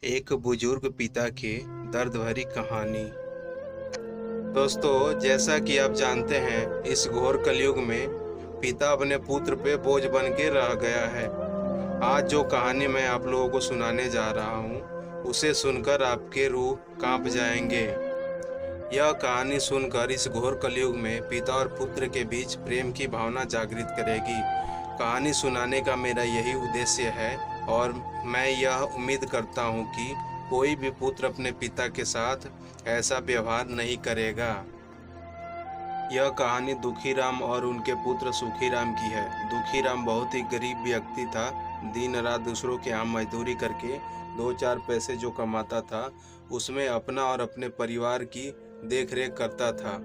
एक बुजुर्ग पिता के दर्द भरी कहानी। दोस्तों, जैसा कि आप जानते हैं, इस घोर कलयुग में पिता अपने पुत्र पे बोझ बन के रह गया है। आज जो कहानी मैं आप लोगों को सुनाने जा रहा हूँ, उसे सुनकर आपके रूह कांप जाएंगे। यह कहानी सुनकर इस घोर कलयुग में पिता और पुत्र के बीच प्रेम की भावना जागृत करेगी। कहानी सुनाने का मेरा यही उद्देश्य है और मैं यह उम्मीद करता हूँ कि कोई भी पुत्र अपने पिता के साथ ऐसा व्यवहार नहीं करेगा। यह कहानी दुखीराम और उनके पुत्र सुखीराम की है। दुखीराम बहुत ही गरीब व्यक्ति था। दिन रात दूसरों के यहाँ मजदूरी करके दो चार पैसे जो कमाता था, उसमें अपना और अपने परिवार की देख रेख करता था।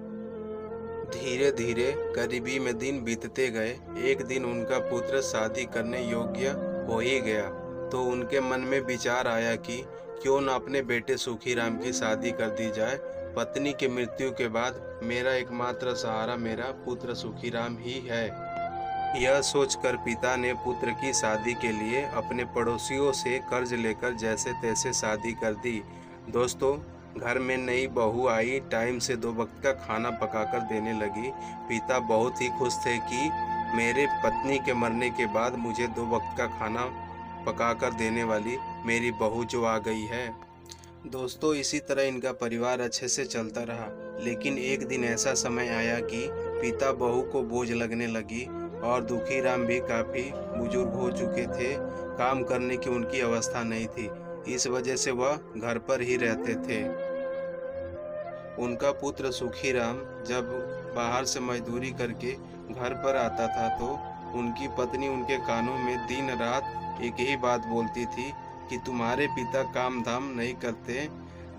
धीरे धीरे गरीबी में दिन बीतते गए। एक दिन उनका पुत्र शादी करने योग्य हो ही गया, तो उनके मन में विचार आया कि क्यों न अपने बेटे सुखीराम की शादी कर दी जाए। पत्नी की मृत्यु के बाद मेरा एकमात्र सहारा मेरा पुत्र सुखीराम ही है। यह सोचकर पिता ने पुत्र की शादी के लिए अपने पड़ोसियों से कर्ज लेकर जैसे तैसे शादी कर दी। दोस्तों, घर में नई बहू आई, टाइम से दो वक्त का खाना पकाकर देने लगी। पिता बहुत ही खुश थे कि मेरे पत्नी के मरने के बाद मुझे दो वक्त का खाना पकाकर देने वाली मेरी बहू जो आ गई है। दोस्तों, इसी तरह इनका परिवार अच्छे से चलता रहा, लेकिन एक दिन ऐसा समय आया कि पिता बहू को बोझ लगने लगी और दुखीराम भी काफ़ी बुजुर्ग हो चुके थे। काम करने की उनकी अवस्था नहीं थी, इस वजह से वह घर पर ही रहते थे। उनका पुत्र सुखीराम जब बाहर से मजदूरी करके घर पर आता था, तो उनकी पत्नी उनके कानों में दिन रात एक ही बात बोलती थी कि तुम्हारे पिता काम धाम नहीं करते,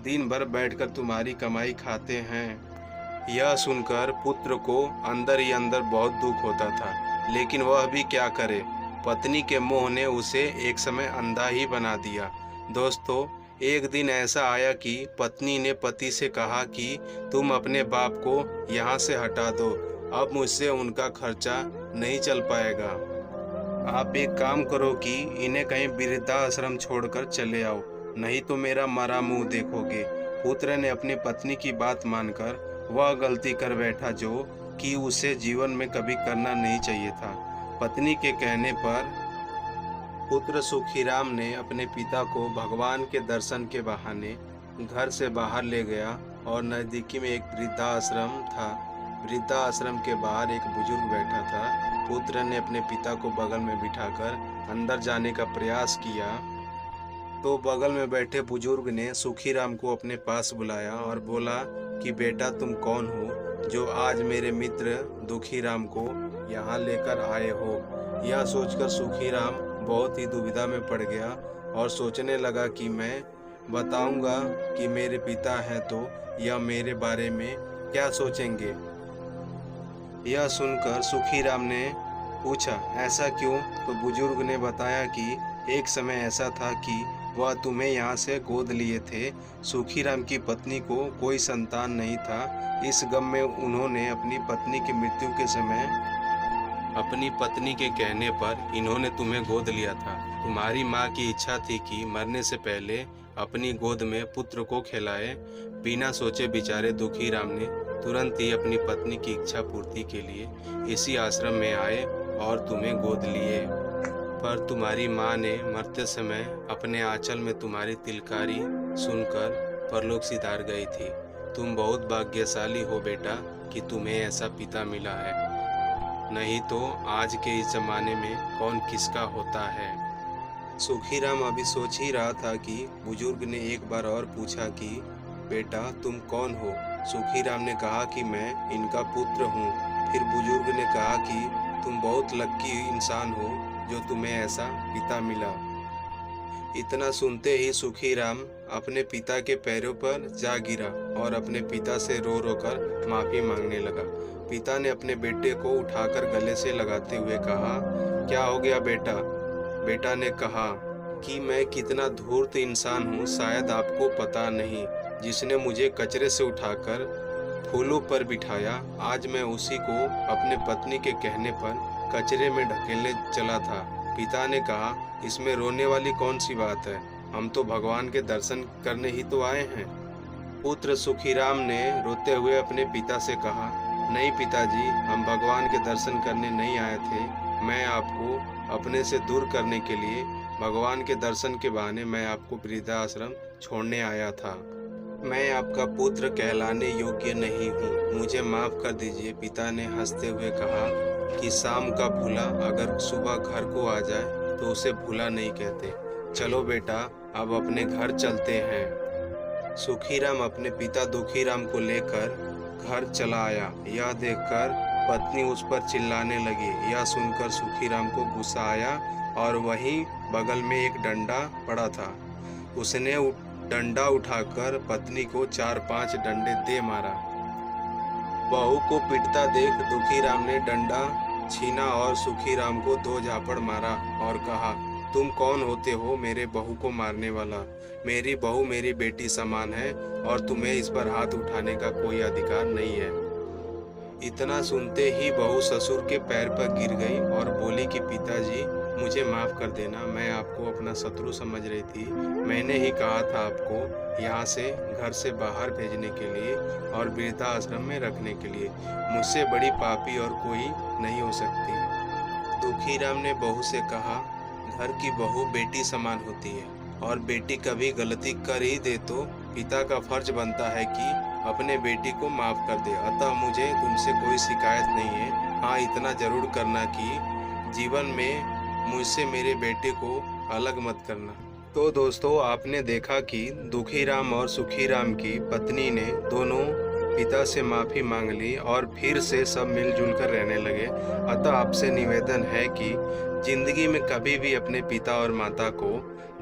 दिन भर बैठकर तुम्हारी कमाई खाते हैं। यह सुनकर पुत्र को अंदर ही अंदर बहुत दुख होता था, लेकिन वह भी क्या करे। पत्नी के मोह ने उसे एक समय अंधा ही बना दिया। दोस्तों, एक दिन ऐसा आया कि पत्नी ने पति से कहा कि तुम अपने बाप को यहाँ से हटा दो, अब मुझसे उनका खर्चा नहीं चल पाएगा। आप एक काम करो कि इन्हें कहीं वृद्धाश्रम छोड़कर चले आओ, नहीं तो मेरा मरा मुंह देखोगे। पुत्र ने अपनी पत्नी की बात मानकर वह गलती कर बैठा जो कि उसे जीवन में कभी करना नहीं चाहिए था। पत्नी के कहने पर पुत्र सुखीराम ने अपने पिता को भगवान के दर्शन के बहाने घर से बाहर ले गया और नज़दीकी में एक वृद्धाश्रम था। वृद्धाश्रम के बाहर एक बुजुर्ग बैठा था। पुत्र ने अपने पिता को बगल में बिठाकर अंदर जाने का प्रयास किया, तो बगल में बैठे बुजुर्ग ने सुखीराम को अपने पास बुलाया और बोला कि बेटा, तुम कौन हो जो आज मेरे मित्र दुखीराम को यहाँ लेकर आए हो। यह सोचकर सुखीराम बहुत ही दुविधा में पड़ गया और सोचने लगा कि मैं बताऊंगा कि मेरे पिता हैं तो यह मेरे बारे में क्या सोचेंगे। यह सुनकर सुखीराम ने पूछा, ऐसा क्यों? तो बुजुर्ग ने बताया कि एक समय ऐसा था कि वह तुम्हें यहाँ से गोद लिए थे। सुखीराम की पत्नी को कोई संतान नहीं था। इस गम में उन्होंने अपनी पत्नी की मृत्यु के समय अपनी पत्नी के कहने पर इन्होंने तुम्हें गोद लिया था। तुम्हारी माँ की इच्छा थी कि मरने से पहले अपनी गोद में पुत्र को खिलाए। बिना सोचे विचारे दुखीराम ने तुरंत ही अपनी पत्नी की इच्छा पूर्ति के लिए इसी आश्रम में आए और तुम्हें गोद लिए। पर तुम्हारी माँ ने मरते समय अपने आंचल में तुम्हारी तिलकारी सुनकर परलोक सिधार गई थी। तुम बहुत भाग्यशाली हो बेटा कि तुम्हें ऐसा पिता मिला है, नहीं तो आज के इस जमाने में कौन किसका होता है। सुखीराम अभी सोच ही रहा था कि बुजुर्ग ने एक बार और पूछा कि बेटा, तुम कौन हो? सुखीराम ने कहा कि मैं इनका पुत्र हूँ। फिर बुजुर्ग ने कहा कि तुम बहुत लक्की इंसान हो जो तुम्हें ऐसा पिता मिला। इतना सुनते ही सुखीराम अपने पिता के पैरों पर जा गिरा और अपने पिता से रो रो कर माफ़ी मांगने लगा। पिता ने अपने बेटे को उठाकर गले से लगाते हुए कहा, क्या हो गया बेटा? बेटा ने कहा कि मैं कितना धूर्त इंसान हूँ, शायद आपको पता नहीं। जिसने मुझे कचरे से उठाकर फूलों पर बिठाया, आज मैं उसी को अपने पत्नी के कहने पर कचरे में ढकेलने चला था। पिता ने कहा, इसमें रोने वाली कौन सी बात है? हम तो भगवान के दर्शन करने ही तो आए हैं। पुत्र सुखीराम ने रोते हुए अपने पिता से कहा, नहीं पिताजी, हम भगवान के दर्शन करने नहीं आए थे। मैं आपको अपने से दूर करने के लिए भगवान के दर्शन के बहाने मैं आपको वृद्धाश्रम छोड़ने आया था। मैं आपका पुत्र कहलाने योग्य नहीं हूँ, मुझे माफ कर दीजिए। पिता ने हंसते हुए कहा कि शाम का भूला अगर सुबह घर को आ जाए तो उसे भूला नहीं कहते। चलो बेटा, अब अपने घर चलते हैं। सुखीराम अपने पिता दुखीराम को लेकर घर चला आया। यह देखकर पत्नी उस पर चिल्लाने लगी। यह सुनकर सुखीराम को गुस्सा आया और वहीं बगल में एक डंडा पड़ा था। उसने डंडा उठाकर पत्नी को 4-5 डंडे दे मारा। बहू को पिटता देख दुखीराम ने डंडा छीना और सुखीराम को 2 झापड़ मारा और कहा, तुम कौन होते हो मेरे बहू को मारने वाला? मेरी बहू मेरी बेटी समान है और तुम्हें इस पर हाथ उठाने का कोई अधिकार नहीं है। इतना सुनते ही बहू ससुर के पैर पर गिर गई और बोली कि पिताजी, मुझे माफ़ कर देना, मैं आपको अपना शत्रु समझ रही थी। मैंने ही कहा था आपको यहाँ से घर से बाहर भेजने के लिए और वृद्धाश्रम में रखने के लिए। मुझसे बड़ी पापी और कोई नहीं हो सकती। दुखीराम ने बहू से कहा, घर की बहू बेटी समान होती है और बेटी कभी गलती कर ही दे तो पिता का फर्ज बनता है कि अपने बेटी को माफ़ कर दे। अतः मुझे तुमसे कोई शिकायत नहीं है। हाँ, इतना ज़रूर करना कि जीवन में मुझसे मेरे बेटे को अलग मत करना। तो दोस्तों, आपने देखा कि दुखीराम और सुखीराम की पत्नी ने दोनों पिता से माफ़ी मांग ली और फिर से सब मिलजुल कर रहने लगे। अतः आपसे निवेदन है कि जिंदगी में कभी भी अपने पिता और माता को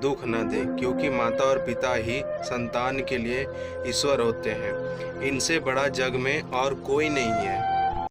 दुख न दे, क्योंकि माता और पिता ही संतान के लिए ईश्वर होते हैं। इनसे बड़ा जग में और कोई नहीं है।